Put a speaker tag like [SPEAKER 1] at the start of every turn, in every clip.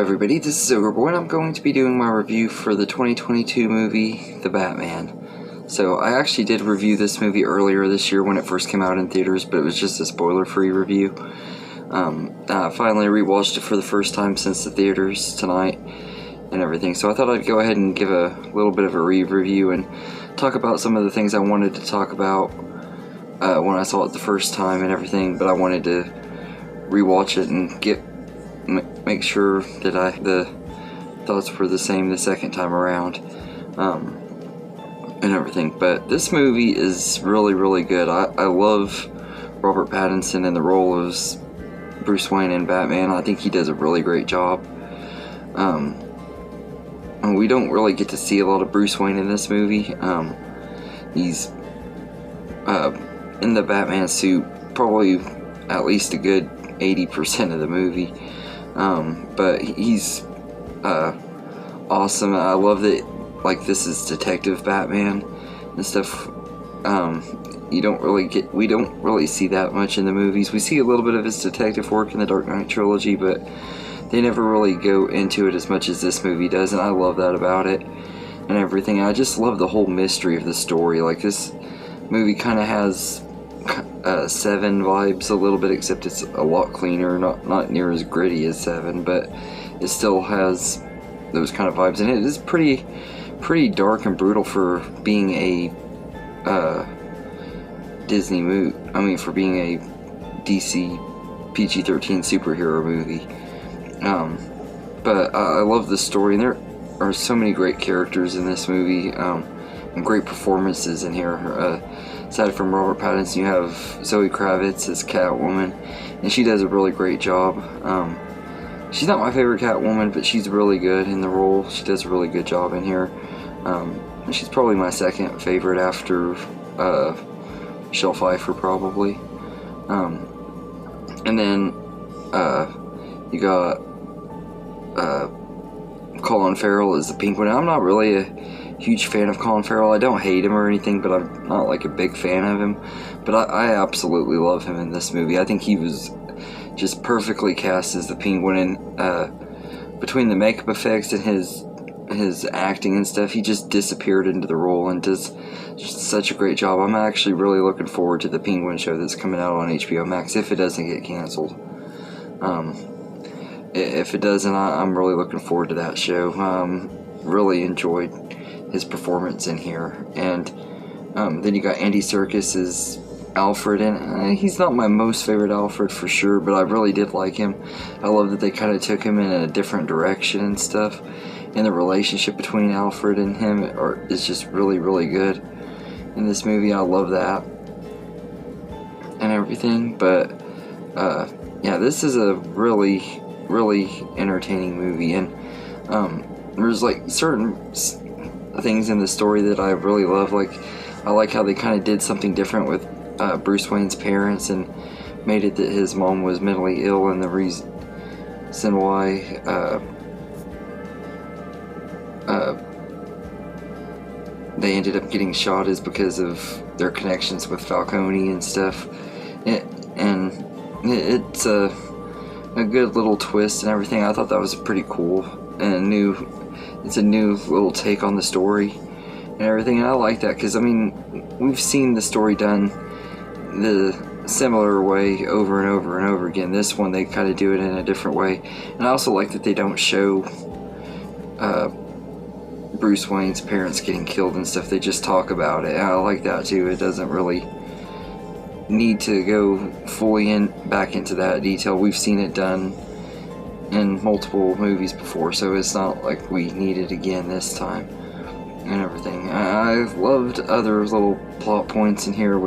[SPEAKER 1] everybody, this is Ogre Boy, and I'm going to be doing my review for the 2022 movie, The Batman. So, I actually did review this movie earlier this year when it first came out in theaters, but it was just a spoiler-free review. I finally rewatched it for the first time since the theaters tonight and everything, so I thought I'd go ahead and give a little bit of a review and talk about some of the things I wanted to talk about when I saw it the first time and everything, but I wanted to rewatch it and make sure that the thoughts were the same the second time around, and everything. But this movie is really, really good. I love Robert Pattinson in the role as Bruce Wayne in Batman. I think he does a really great job. And we don't really get to see a lot of Bruce Wayne in this movie. He's in the Batman suit probably at least a good 80% of the movie. But he's awesome. I love that, like, this is Detective Batman and stuff. We don't really see that much in the movies. We see a little bit of his detective work in the Dark Knight trilogy, but they never really go into it as much as this movie does, and I love that about it and everything. I just love the whole mystery of the story. Like, this movie kind of has Seven vibes a little bit, except it's a lot cleaner, not near as gritty as Seven, but it still has those kind of vibes, and it is pretty dark and brutal for being a Disney movie. I mean, for being a DC PG-13 superhero movie. But I love the story, and there are so many great characters in this movie, and great performances in here. Aside from Robert Pattinson, you have Zoe Kravitz as Catwoman, and she does a really great job. She's not my favorite Catwoman, but she's really good in the role. She does a really good job in here. And she's probably my second favorite after Michelle Pfeiffer, probably. And then you got Colin Farrell as the Penguin. I'm not really a huge fan of Colin Farrell. I don't hate him or anything, but I'm not like a big fan of him. But I absolutely love him in this movie. I think he was just perfectly cast as the Penguin, and between the makeup effects and his acting and stuff, he just disappeared into the role and does just such a great job. I'm actually really looking forward to the Penguin show that's coming out on HBO Max, if it doesn't get canceled. If it doesn't, I'm really looking forward to that show. Really enjoyed his performance in here. And then you got Andy Serkis as Alfred, and he's not my most favorite Alfred for sure, but I really did like him. I love that they kind of took him in a different direction and stuff, and the relationship between Alfred and him is just really, really good in this movie. I love that and everything. But yeah, this is a really, really entertaining movie, and there's like certain things in the story that I really love. Like, I like how they kind of did something different with Bruce Wayne's parents and made it that his mom was mentally ill, and the reason why they ended up getting shot is because of their connections with Falcone and stuff. It's a good little twist and everything. I thought that was pretty cool, and it's a new little take on the story and everything, and I like that, because I mean, we've seen the story done the similar way over and over and over again. This one, they kind of do it in a different way, and I also like that they don't show Bruce Wayne's parents getting killed and stuff. They just talk about it, and I like that too. It doesn't really need to go fully back into that detail. We've seen it done in multiple movies before, so it's not like we need it again this time and everything. I've loved other little plot points in here.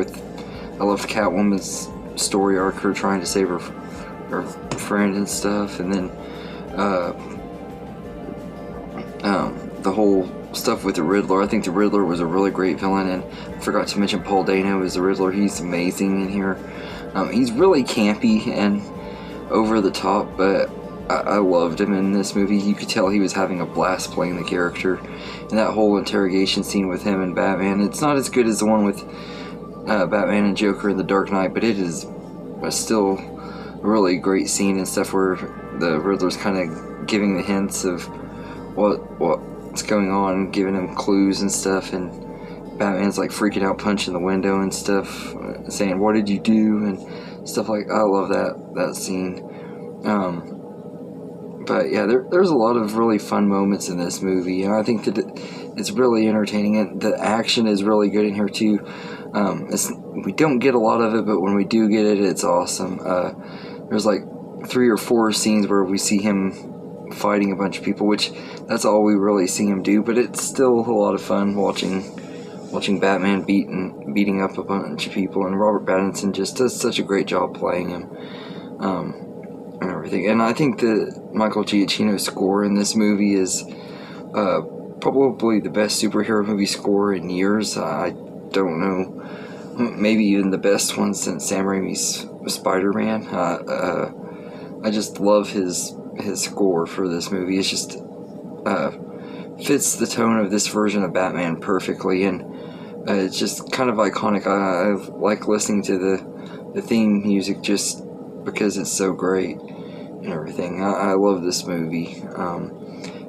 [SPEAKER 1] I loved Catwoman's story arc, her trying to save her friend and stuff, and then the whole stuff with the Riddler. I think the Riddler was a really great villain, and I forgot to mention Paul Dano as the Riddler. He's amazing in here. He's really campy and over the top, but I loved him in this movie. You could tell he was having a blast playing the character, and that whole interrogation scene with him and Batman, it's not as good as the one with Batman and Joker in The Dark Knight, but it is still a really great scene and stuff where the Riddler's kind of giving the hints of what's going on, giving him clues and stuff, and Batman's like freaking out, punching the window and stuff, saying, "What did you do?" and stuff like. I love that scene. But yeah, there's a lot of really fun moments in this movie, and I think that it's really entertaining, and the action is really good in here too. We don't get a lot of it, but when we do get it, it's awesome. There's like 3 or 4 scenes where we see him fighting a bunch of people, which that's all we really see him do, but it's still a lot of fun watching Batman beating up a bunch of people, and Robert Pattinson just does such a great job playing him, and everything. And I think the Michael Giacchino's score in this movie is probably the best superhero movie score in years. I don't know, maybe even the best one since Sam Raimi's Spider-Man. I just love his score for this movie. It's just fits the tone of this version of Batman perfectly, and it's just kind of iconic. I like listening to the theme music just because it's so great and everything. I love this movie.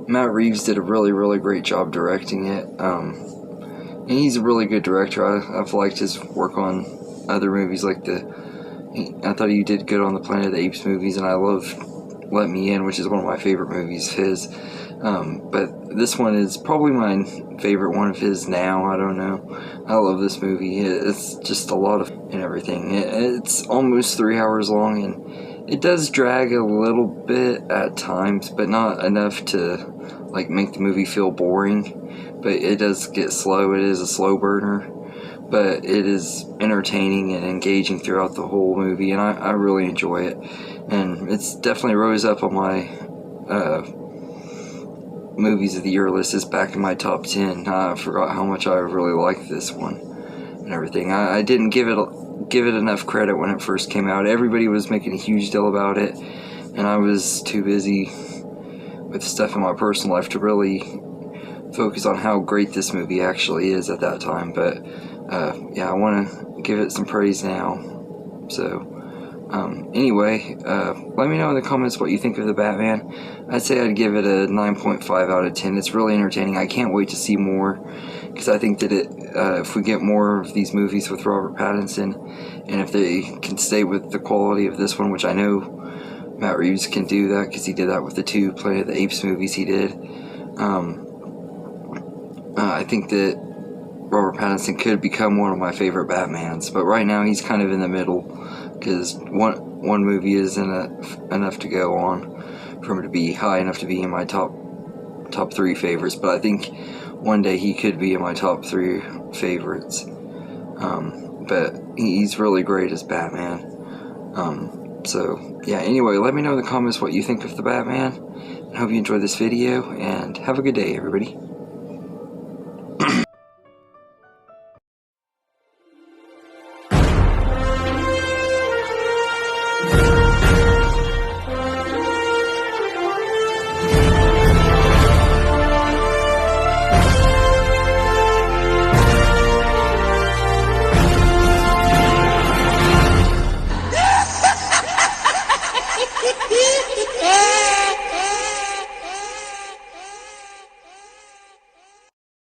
[SPEAKER 1] Matt Reeves did a really great job directing it, and he's a really good director. I've liked his work on other movies, like I thought he did good on the Planet of the Apes movies, and I love Let Me In, which is one of my favorite movies of his. But this one is probably my favorite one of his now. I don't know. I love this movie. It's just a lot of and everything. It's almost 3 hours long, and it does drag a little bit at times, but not enough to like make the movie feel boring. But it does get slow. It is a slow burner, but it is entertaining and engaging throughout the whole movie, and I really enjoy it. And it's definitely rose up on my movies of the year list. Is back in my top 10. I forgot how much I really liked this one and everything. I didn't give it enough credit when it first came out. Everybody was making a huge deal about it, and I was too busy with stuff in my personal life to really focus on how great this movie actually is at that time. But yeah, I want to give it some praise now. So anyway, let me know in the comments what you think of The Batman. I'd say I'd give it a 9.5 out of 10. It's really entertaining. I can't wait to see more, because I think that if we get more of these movies with Robert Pattinson, and if they can stay with the quality of this one, which I know Matt Reeves can do that, because he did that with the 2 Planet of the Apes movies he did. I think that Robert Pattinson could become one of my favorite Batmans, but right now he's kind of in the middle, because one movie isn't enough to go on for him to be high enough to be in my top 3 favorites. But I think one day he could be in my top 3 favorites. But he's really great as Batman. So yeah, anyway, let me know in the comments what you think of The Batman. I hope you enjoyed this video, and have a good day, everybody.